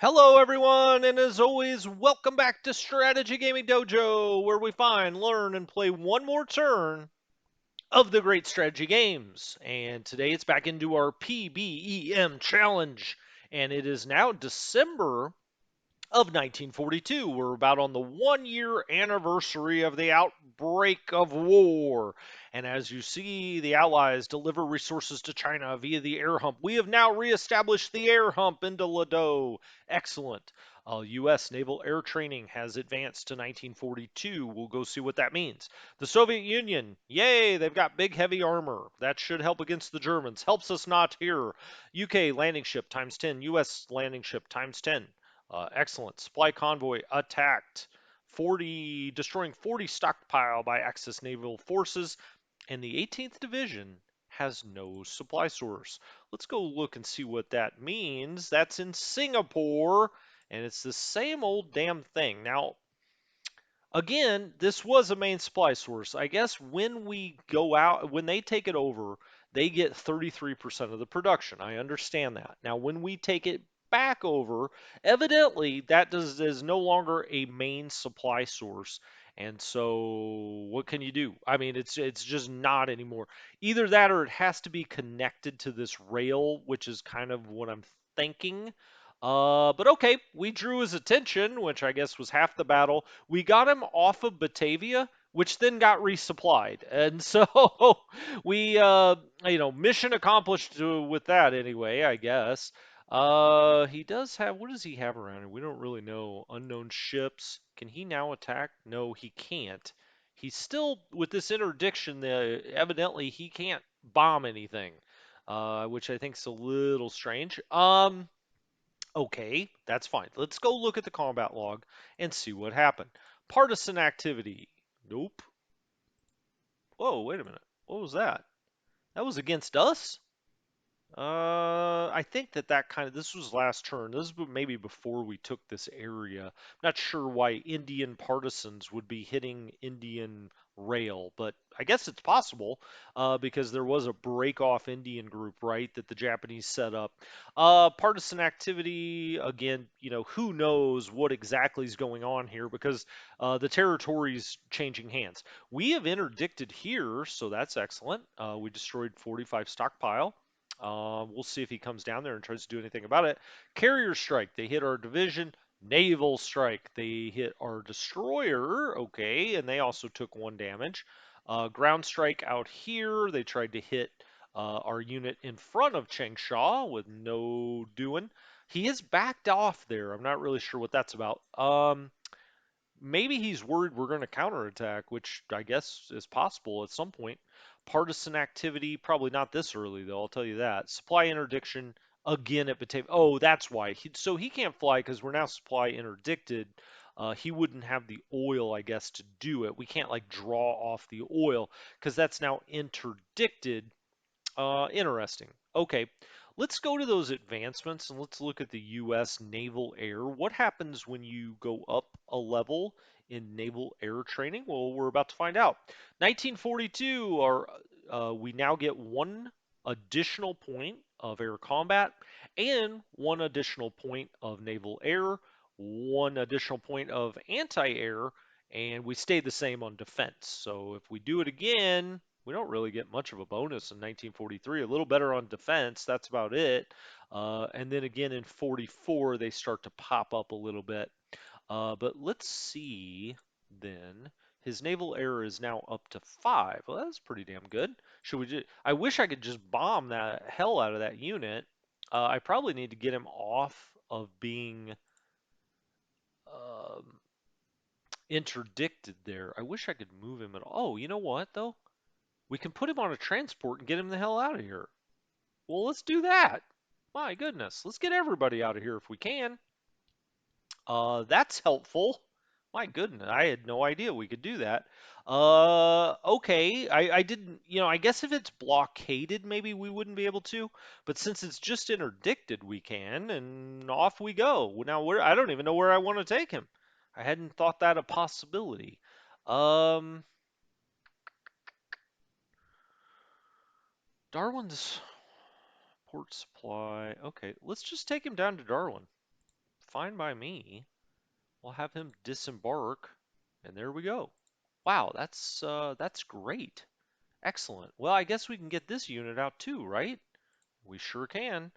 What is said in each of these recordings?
Hello, everyone, and as always, welcome back to Strategy Gaming Dojo, where we find, learn, and play one more turn of the great strategy games. And today it's back into our PBEM challenge, and it is now December of 1942. We're about on the 1 year anniversary of the outbreak of war. And as you see, the Allies deliver resources to China via the air hump. We have now reestablished the air hump into Ladeau. Excellent. U.S. naval air training has advanced to 1942. We'll go see what that means. The Soviet Union, yay, they've got big heavy armor. That should help against the Germans. Helps us not here. UK landing ship times 10. U.S. landing ship times 10. Excellent. Supply convoy attacked. 40, destroying 40 stockpile by Axis naval forces, and the 18th Division has no supply source. Let's go look and see what that means. That's in Singapore, and it's the same old damn thing. Now, again, this was a main supply source. I guess when we go out, when they take it over, they get 33% of the production. I understand that. Now, when we take it back over, evidently that is no longer a main supply source. And so what can you do? I mean, it's just not anymore. Either that or it has to be connected to this rail, which is kind of what I'm thinking. But okay, we drew his attention, which I guess was half the battle. We got him off of Batavia, which then got resupplied. And so we, mission accomplished with that anyway, I guess. He does have, what does he have around him? We don't really know. Unknown ships. Can he now attack? No, he can't. He's still, with this interdiction, evidently he can't bomb anything, which I think is a little strange. Okay, that's fine. Let's go look at the combat log and see what happened. Partisan activity. Nope. Whoa, wait a minute. What was that? That was against us? I think that kind of this was last turn. This was maybe before we took this area. Not sure why Indian partisans would be hitting Indian rail, but I guess it's possible because there was a break-off Indian group, right, that the Japanese set up. Partisan activity, again, who knows what exactly is going on here because the territory's changing hands. We have interdicted here, so that's excellent. We destroyed 45 stockpile. We'll see if he comes down there and tries to do anything about it. Carrier strike, they hit our division. Naval strike, they hit our destroyer. Okay, and they also took 1 damage. Ground strike out here, they tried to hit our unit in front of Changsha with no doing. He is backed off there. I'm not really sure what that's about. Maybe he's worried we're going to counterattack, which I guess is possible at some point. Partisan activity, probably not this early, though, I'll tell you that. Supply interdiction again at Batavia. Oh, that's why. So he can't fly because we're now supply interdicted. He wouldn't have the oil, I guess, to do it. We can't, like, draw off the oil because that's now interdicted. Interesting. Okay, let's go to those advancements and let's look at the U.S. naval air. What happens when you go up a level in naval air training? Well, we're about to find out. 1942, we now get 1 additional point of air combat and 1 additional point of naval air, 1 additional point of anti-air, and we stayed the same on defense. So if we do it again, we don't really get much of a bonus in 1943. A little better on defense, that's about it. And then again in 44, they start to pop up a little bit. But let's see then. His naval error is now up to 5. Well, that's pretty damn good. Should we just, I wish I could just bomb the hell out of that unit. I probably need to get him off of being um, interdicted there. I wish I could move him at all. Oh, you know what, though? We can put him on a transport and get him the hell out of here. Well, let's do that. My goodness, let's get everybody out of here if we can. That's helpful. My goodness, I had no idea we could do that. Okay, I didn't, I guess if it's blockaded, maybe we wouldn't be able to, but since it's just interdicted, we can, and off we go. Now, I don't even know where I want to take him. I hadn't thought that a possibility. Um, Darwin's port supply. Okay, let's just take him down to Darwin. fine by me. We'll have him disembark, and there we go. Wow, that's great. Excellent. Well, I guess we can get this unit out too, right? We sure can.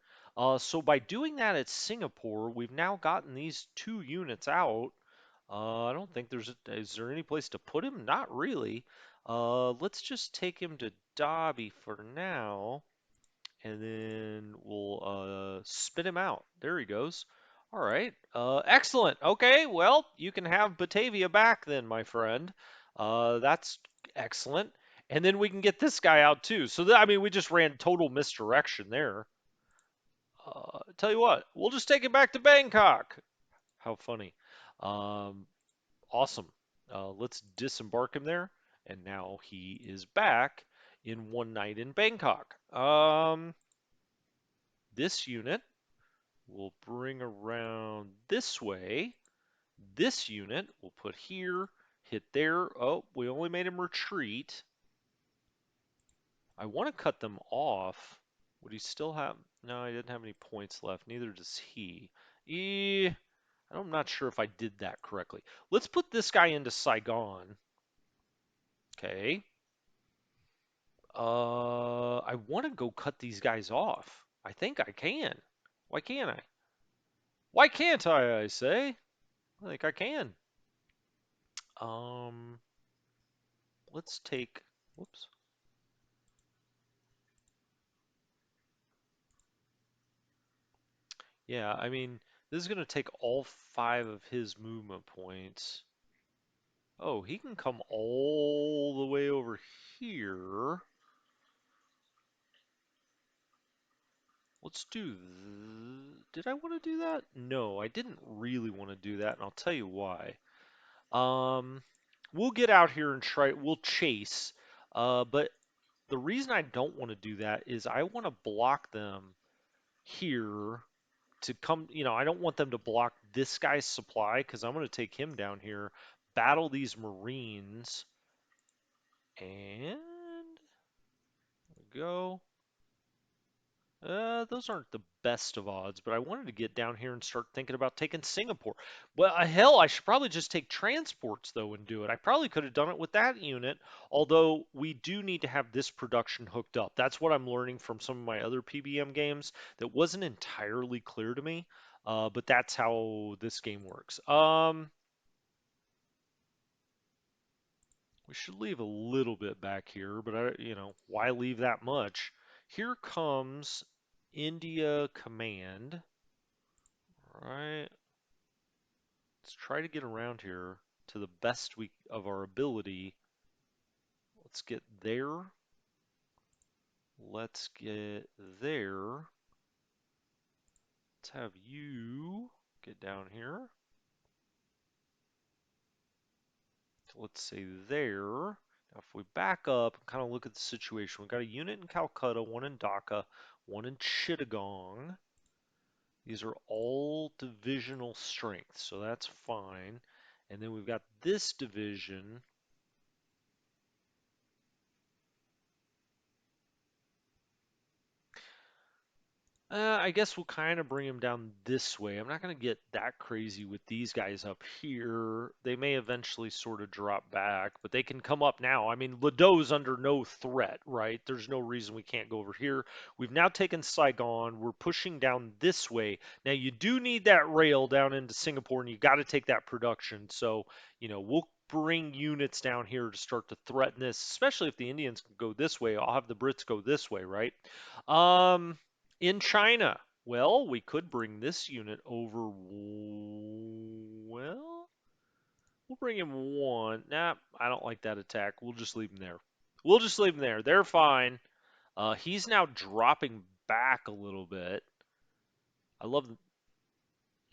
So by doing that at Singapore, we've now gotten these 2 units out. I don't think is there any place to put him? Not really. Let's just take him to Dobby for now, and then we'll spit him out. There he goes. All right. Excellent. Okay, well, you can have Batavia back then, my friend. That's excellent. And then we can get this guy out too. So, I mean, we just ran total misdirection there. Tell you what, we'll just take it back to Bangkok. How funny. Um, awesome. Let's disembark him there. And now he is back in one night in Bangkok. This unit will bring around this way. This unit we'll put here, hit there. Oh, we only made him retreat. I want to cut them off. Would he still have? No, he didn't have any points left. Neither does he. I'm not sure if I did that correctly. Let's put this guy into Saigon. Okay. I want to go cut these guys off. I think I can. Why can't I? Why can't I say? I think I can. Um, let's take, whoops. Yeah, I mean, this is going to take all 5 of his movement points. Oh, he can come all the way over here. Let's do. Did I want to do that? No, I didn't really want to do that, and I'll tell you why. Um, we'll get out here and try. We'll chase. But the reason I don't want to do that is I want to block them here to come. I don't want them to block this guy's supply because I'm going to take him down here, battle these Marines, and go. Those aren't the best of odds, but I wanted to get down here and start thinking about taking Singapore. Well, hell, I should probably just take transports though and do it. I probably could have done it with that unit, although we do need to have this production hooked up. That's what I'm learning from some of my other PBM games that wasn't entirely clear to me, but that's how this game works. We should leave a little bit back here, but why leave that much? Here comes India Command. All right. Let's try to get around here to the best of our ability. Let's get there. Let's get there. Let's have you get down here. Let's say there. Now, if we back up and kind of look at the situation, we've got a unit in Calcutta, one in Dhaka, one in Chittagong. These are all divisional strength, so that's fine. And then we've got this division. I guess we'll kind of bring him down this way. I'm not going to get that crazy with these guys up here. They may eventually sort of drop back, but they can come up now. I mean, Lado's under no threat, right? There's no reason we can't go over here. We've now taken Saigon. We're pushing down this way. Now, you do need that rail down into Singapore, and you got to take that production. So, we'll bring units down here to start to threaten this, especially if the Indians can go this way. I'll have the Brits go this way, right? In China, well, we could bring this unit over. Well, we'll bring him one. Nah, I don't like that attack. We'll just leave him there. We'll just leave him there. They're fine. He's now dropping back a little bit. I love.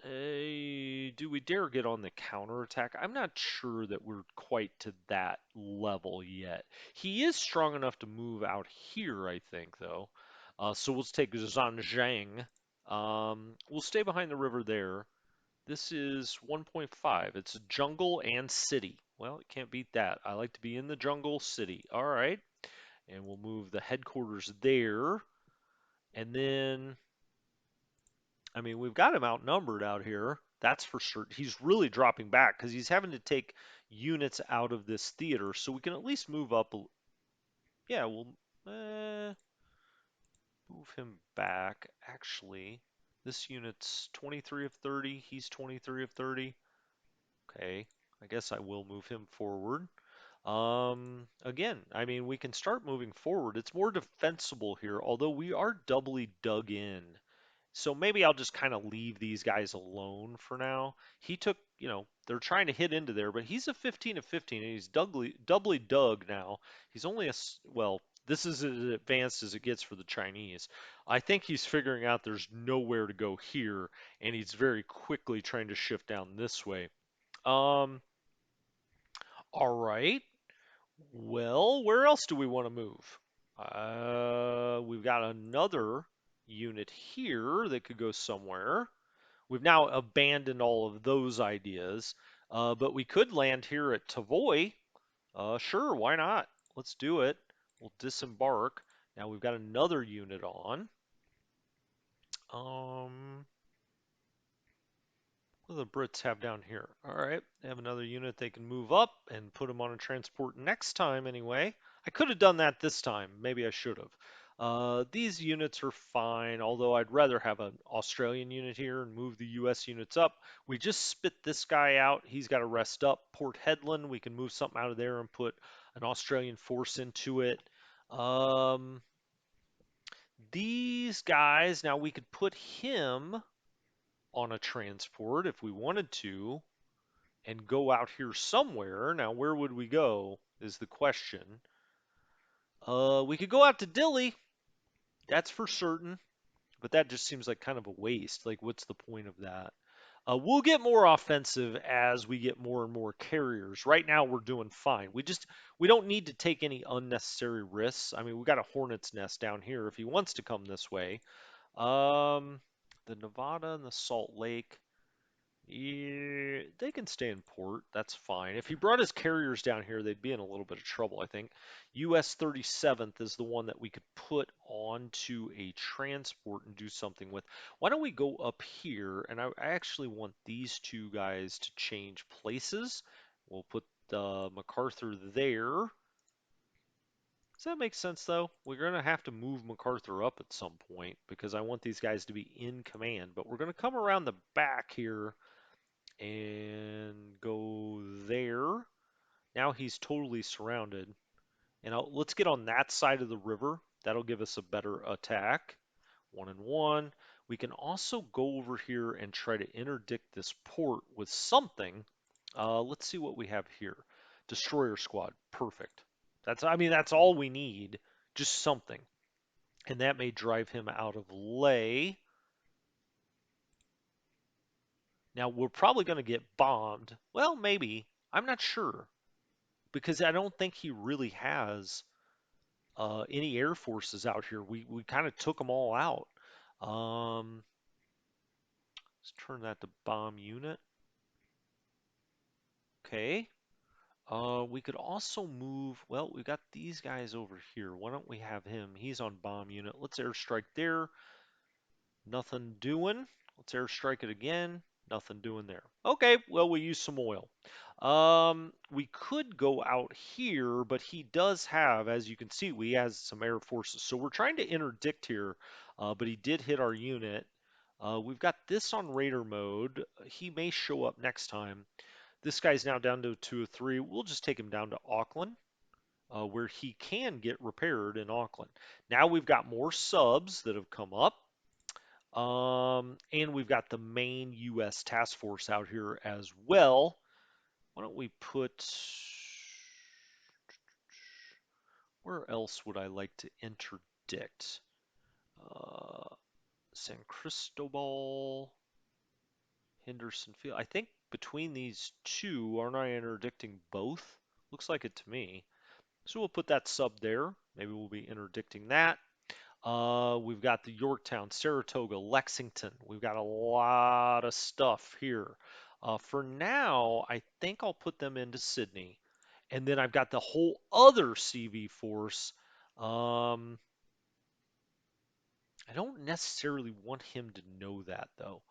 Do we dare get on the counterattack? I'm not sure that we're quite to that level yet. He is strong enough to move out here, I think, though. So we'll take Zhanjiang. We'll stay behind the river there. This is 1.5. It's jungle and city. Well, it can't beat that. I like to be in the jungle city. All right. And we'll move the headquarters there. And then, I mean, we've got him outnumbered out here. That's for certain. He's really dropping back because he's having to take units out of this theater. So we can at least move up. Yeah, we'll move him back. Actually, this unit's 23 of 30. He's 23 of 30. Okay, I guess I will move him forward. Again, I mean, we can start moving forward. It's more defensible here, although we are doubly dug in. So maybe I'll just kind of leave these guys alone for now. He took, they're trying to hit into there, but he's a 15 of 15, and he's doubly dug now. He's only well, this is as advanced as it gets for the Chinese. I think he's figuring out there's nowhere to go here, and he's very quickly trying to shift down this way. Um, all right. Well, where else do we want to move? We've got another unit here that could go somewhere. We've now abandoned all of those ideas, but we could land here at Tavoy. Sure, why not? Let's do it. We'll disembark. Now we've got another unit on. Um, what do the Brits have down here? All right, they have another unit they can move up and put them on a transport next time anyway. I could have done that this time. Maybe I should have. These units are fine, although I'd rather have an Australian unit here and move the US units up. We just spit this guy out. He's got to rest up. Port Hedland, we can move something out of there and put an Australian force into it. Um, these guys, now we could put him on a transport if we wanted to and go out here somewhere. Now, where would we go is the question. We could go out to Dili, that's for certain, but that just seems like kind of a waste. Like, what's the point of that? We'll get more offensive as we get more and more carriers. Right now, we're doing fine. We don't need to take any unnecessary risks. I mean, we got a hornet's nest down here if he wants to come this way. The Nevada and the Salt Lake. Yeah, they can stay in port. That's fine. If he brought his carriers down here, they'd be in a little bit of trouble, I think. US 37th is the one that we could put onto a transport and do something with. Why don't we go up here? And I actually want these two guys to change places. We'll put MacArthur there. Does that make sense, though? We're going to have to move MacArthur up at some point because I want these guys to be in command. But we're going to come around the back here and go there. Now he's totally surrounded. And let's get on that side of the river. That'll give us a better attack. 1 and 1. We can also go over here and try to interdict this port with something. Let's see what we have here. Destroyer squad. Perfect. That's all we need. Just something. And that may drive him out of lay. Now, we're probably going to get bombed. Well, maybe. I'm not sure. Because I don't think he really has any air forces out here. We kind of took them all out. Um, let's turn that to bomb unit. Okay. We could also move. Well, we got these guys over here. Why don't we have him? He's on bomb unit. Let's airstrike there. Nothing doing. Let's airstrike it again. Nothing doing there. Okay, well, we use some oil. We could go out here, but he does have, as you can see, he has some air forces. So we're trying to interdict here, but he did hit our unit. We've got this on raider mode. He may show up next time. This guy's now down to 2 of 3. We'll just take him down to Auckland, where he can get repaired in Auckland. Now we've got more subs that have come up. And we've got the main U.S. task force out here as well. Why don't we put, where else would I like to interdict? San Cristobal, Henderson Field. I think between these two, aren't I interdicting both? Looks like it to me. So we'll put that sub there. Maybe we'll be interdicting that. We've got the Yorktown, Saratoga, Lexington. We've got a lot of stuff here. For now, I think I'll put them into Sydney. And then I've got the whole other CV force. I don't necessarily want him to know that, though.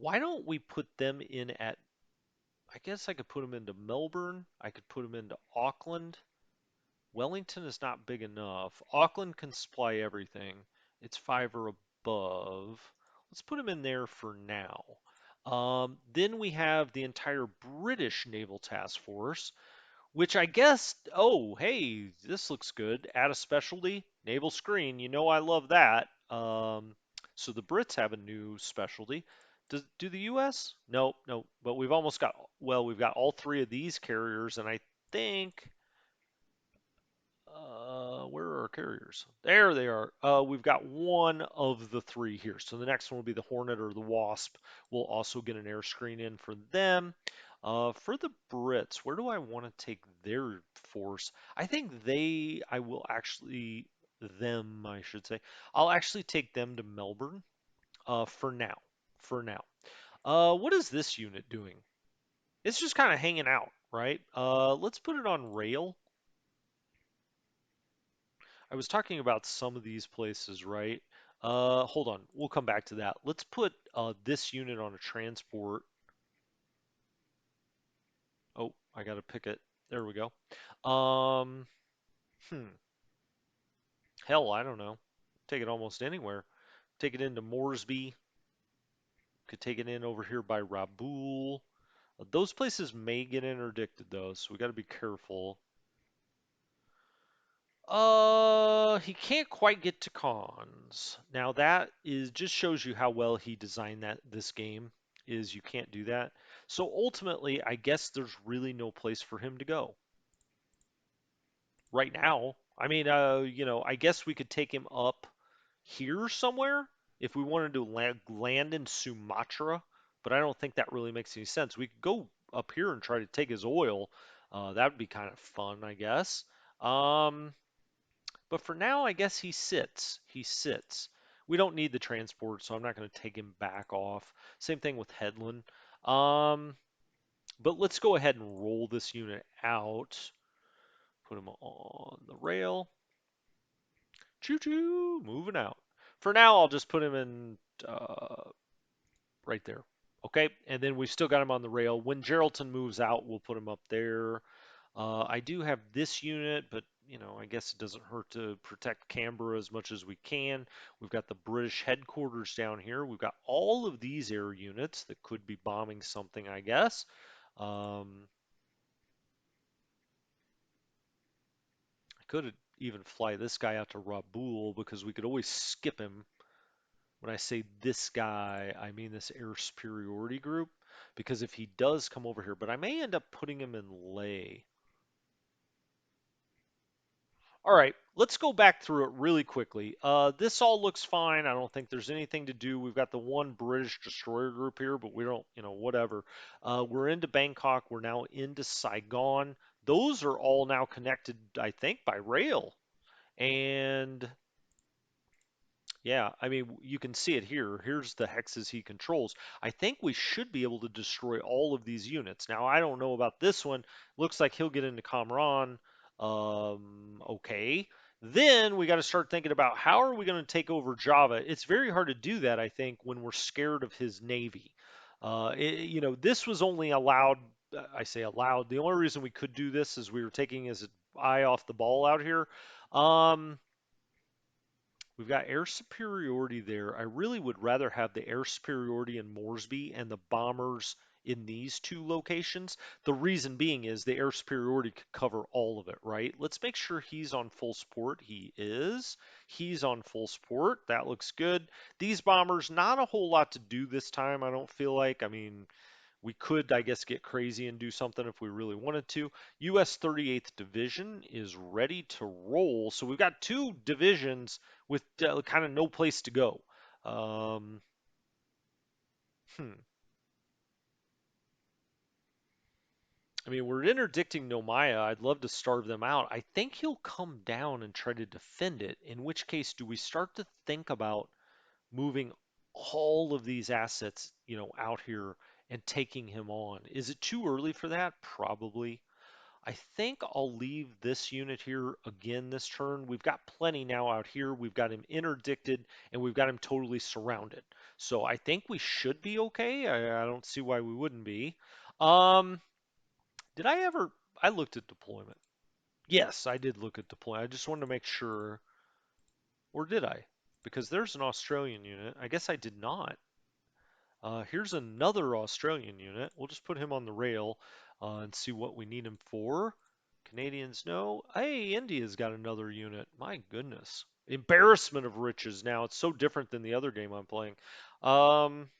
Why don't we put them in at, I guess I could put them into Melbourne. I could put them into Auckland. Wellington is not big enough. Auckland can supply everything. It's five or above. Let's put them in there for now. Then we have the entire British Naval Task Force, which I guess, oh, hey, this looks good. Add a specialty, naval screen. You know I love that. So the Brits have a new specialty. Do the U.S.? Nope, nope. But we've almost got, well, we've got all three of these carriers, and I think where are our carriers? There they are. We've got one of the three here. So the next one will be the Hornet or the Wasp. We'll also get an air screen in for them. For the Brits, where do I want to take their force? I think I will actually, them, I should say. I'll actually take them to Melbourne for now. For now. What is this unit doing? It's just kind of hanging out, right? Let's put it on rail. I was talking about some of these places, right? Hold on, we'll come back to that. Let's put this unit on a transport. Oh, I gotta pick it. There we go. Um, hmm. Hell, I don't know. Take it almost anywhere. Take it into Moresby. Could take it in over here by Raboul. Those places may get interdicted though, so we got to be careful. He can't quite get to cons. Now that is just shows you how well he designed this game is you can't do that. So ultimately, I guess there's really no place for him to go right now. I mean, I guess we could take him up here somewhere if we wanted to land in Sumatra, but I don't think that really makes any sense. We could go up here and try to take his oil. That would be kind of fun, I guess. Um, But for now, I guess he sits. He sits. We don't need the transport, so I'm not going to take him back off. Same thing with Headland. Um, but let's go ahead and roll this unit out. Put him on the rail. Choo-choo, moving out. For now, I'll just put him in right there. Okay, and then we've still got him on the rail. When Geraldton moves out, we'll put him up there. I do have this unit, but I guess it doesn't hurt to protect Canberra as much as we can. We've got the British headquarters down here. We've got all of these air units that could be bombing something, I guess. I could even fly this guy out to Raboul because we could always skip him. When I say this guy, I mean this air superiority group because if he does come over here, but I may end up putting him in Leh. All right, let's go back through it really quickly. This all looks fine. I don't think there's anything to do. We've got the one British destroyer group here, but we don't, whatever. We're into Bangkok. We're now into Saigon. Those are all now connected, I think, by rail. And yeah, I mean, you can see it here. Here's the hexes he controls. I think we should be able to destroy all of these units. Now, I don't know about this one. Looks like he'll get into Kamran. Okay. Then we got to start thinking about how are we going to take over Java. It's very hard to do that, I think, when we're scared of his navy. This was only allowed, I say allowed. The only reason we could do this is we were taking his eye off the ball out here. Um, We've got air superiority there. I really would rather have the air superiority in Moresby and the bombers in these two locations. The reason being is the air superiority could cover all of it, right? Let's make sure he's on full support. He is. He's on full support. That looks good. These bombers, not a whole lot to do this time, I don't feel like. I mean, we could, I guess, get crazy and do something if we really wanted to. U.S. 38th Division is ready to roll. So we've got two divisions with kind of no place to go. Um, hmm. I mean, we're interdicting Nomaya. I'd love to starve them out. I think he'll come down and try to defend it, in which case, do we start to think about moving all of these assets, out here and taking him on? Is it too early for that? Probably. I think I'll leave this unit here again this turn. We've got plenty now out here. We've got him interdicted and we've got him totally surrounded. So I think we should be okay. I don't see why we wouldn't be. Um, did I ever? I looked at deployment. Yes, I did look at deployment. I just wanted to make sure, or did I? Because there's an Australian unit. I guess I did not. Here's another Australian unit. We'll just put him on the rail and see what we need him for. Canadians, no. Hey, India's got another unit. My goodness. Embarrassment of riches now. It's so different than the other game I'm playing. Um,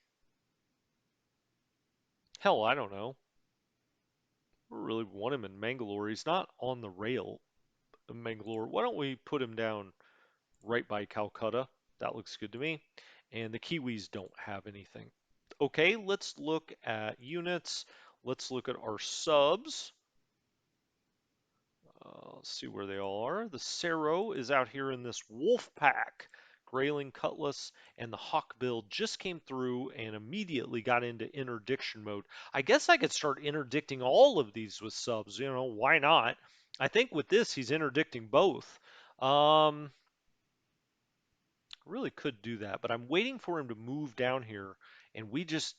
hell, I don't know. We really want him in Mangalore. He's not on the rail in Mangalore. Why don't we put him down right by Calcutta? That looks good to me. And the Kiwis don't have anything. Okay, let's look at units. Let's look at our subs. Let's see where they all are. The Sero is out here in this wolf pack. Grayling Cutlass and the Hawkbill just came through and immediately got into interdiction mode. I guess I could start interdicting all of these with subs. Why not? I think with this, he's interdicting both. Um, Really could do that, but I'm waiting for him to move down here, and we just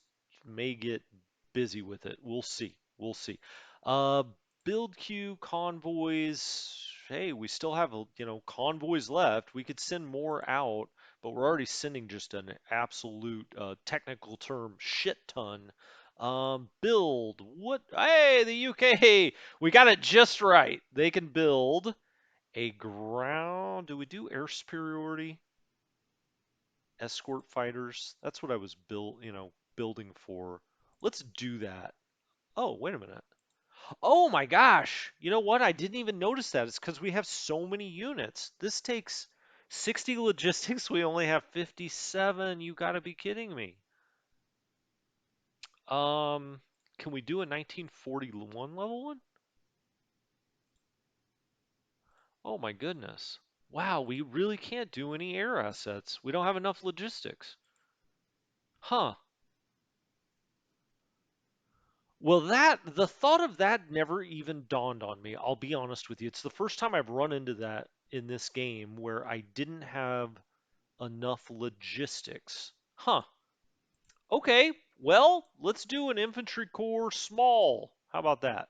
may get busy with it. We'll see. We'll see. Uh, Build queue, convoys. Hey, we still have, convoys left. We could send more out, but we're already sending just an absolute technical term shit ton. Build. What? Hey, the UK. We got it just right. They can build a ground. Do we do air superiority? Escort fighters. That's what I was building for. Let's do that. Oh, wait a minute. Oh my gosh. You know what? I didn't even notice that. It's because we have so many units. This takes 60 logistics. We only have 57. You got to be kidding me. Um, can we do a 1941 level one? Oh my goodness. Wow, we really can't do any air assets. We don't have enough logistics. Huh. Well, the thought of that never even dawned on me. I'll be honest with you. It's the first time I've run into that in this game where I didn't have enough logistics. Huh. Okay. Well, let's do an infantry corps small. How about that?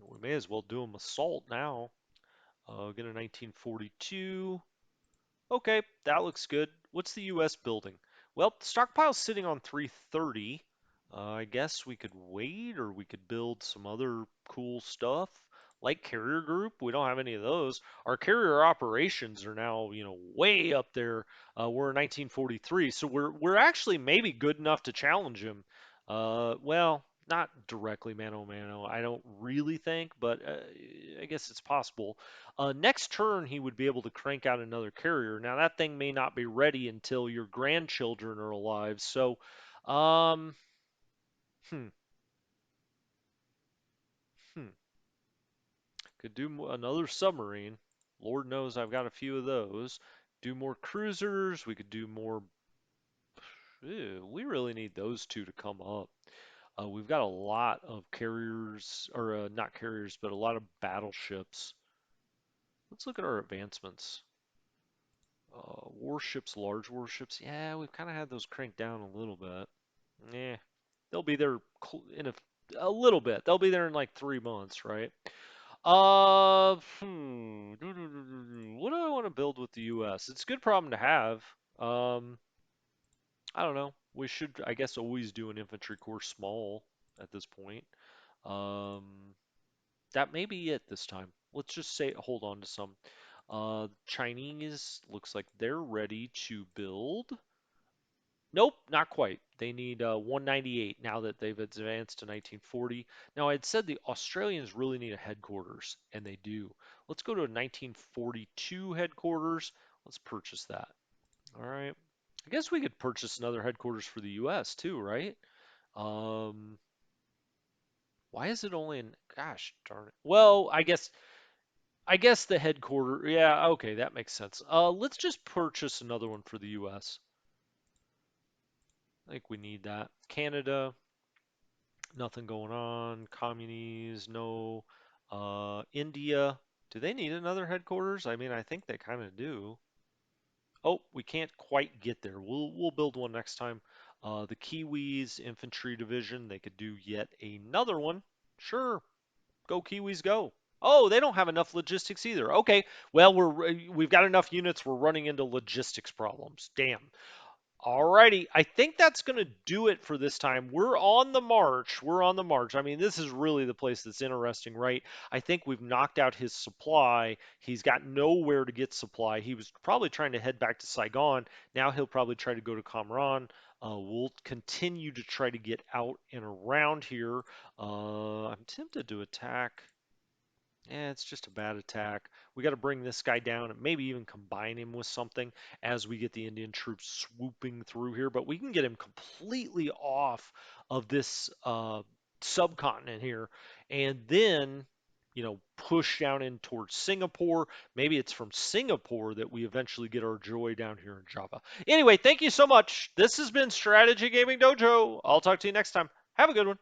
We may as well do them assault now. Get a 1942. Okay, that looks good. What's the U.S. building? Well, the stockpile's sitting on 330. I guess we could wait or we could build some other cool stuff like carrier group. We don't have any of those. Our carrier operations are now, way up there. We're in 1943, so we're actually maybe good enough to challenge him. Well, not directly mano a mano. I don't really think, but I guess it's possible. Next turn, he would be able to crank out another carrier. Now, that thing may not be ready until your grandchildren are alive. So, um, hmm, hmm. Could do another submarine. Lord knows I've got a few of those. Do more cruisers. We could do more. Ew, we really need those two to come up. We've got a lot of carriers, or not carriers, but a lot of battleships. Let's look at our advancements. Warships, large warships. Yeah, we've kind of had those cranked down a little bit. Yeah, they'll be there in a little bit. They'll be there in like 3 months, right? What do I want to build with the U.S.? It's a good problem to have. Um, I don't know. We should, I guess, always do an infantry corps small at this point. Um, that may be it this time. Let's just say hold on to some. Chinese looks like they're ready to build. Nope, not quite. They need 198 now that they've advanced to 1940. Now, I'd said the Australians really need a headquarters, and they do. Let's go to a 1942 headquarters. Let's purchase that. All right. I guess we could purchase another headquarters for the US too, right? Um, why is it only in, gosh darn it. Well, I guess the headquarters, yeah, okay, that makes sense. Let's just purchase another one for the US. I think we need that. Canada, nothing going on. Communies, no. India, do they need another headquarters? I mean, I think they kind of do. Oh, we can't quite get there. We'll build one next time. The Kiwis infantry division, they could do yet another one. Sure, go Kiwis, go. Oh, they don't have enough logistics either. Okay, well we've got enough units. We're running into logistics problems. Damn. Alrighty, I think that's going to do it for this time. We're on the march. We're on the march. I mean, this is really the place that's interesting, right? I think we've knocked out his supply. He's got nowhere to get supply. He was probably trying to head back to Saigon. Now he'll probably try to go to Kamran. We'll continue to try to get out and around here. I'm tempted to attack. Yeah, it's just a bad attack. We got to bring this guy down and maybe even combine him with something as we get the Indian troops swooping through here. But we can get him completely off of this subcontinent here and then, push down in towards Singapore. Maybe it's from Singapore that we eventually get our joy down here in Java. Anyway, thank you so much. This has been Strategy Gaming Dojo. I'll talk to you next time. Have a good one.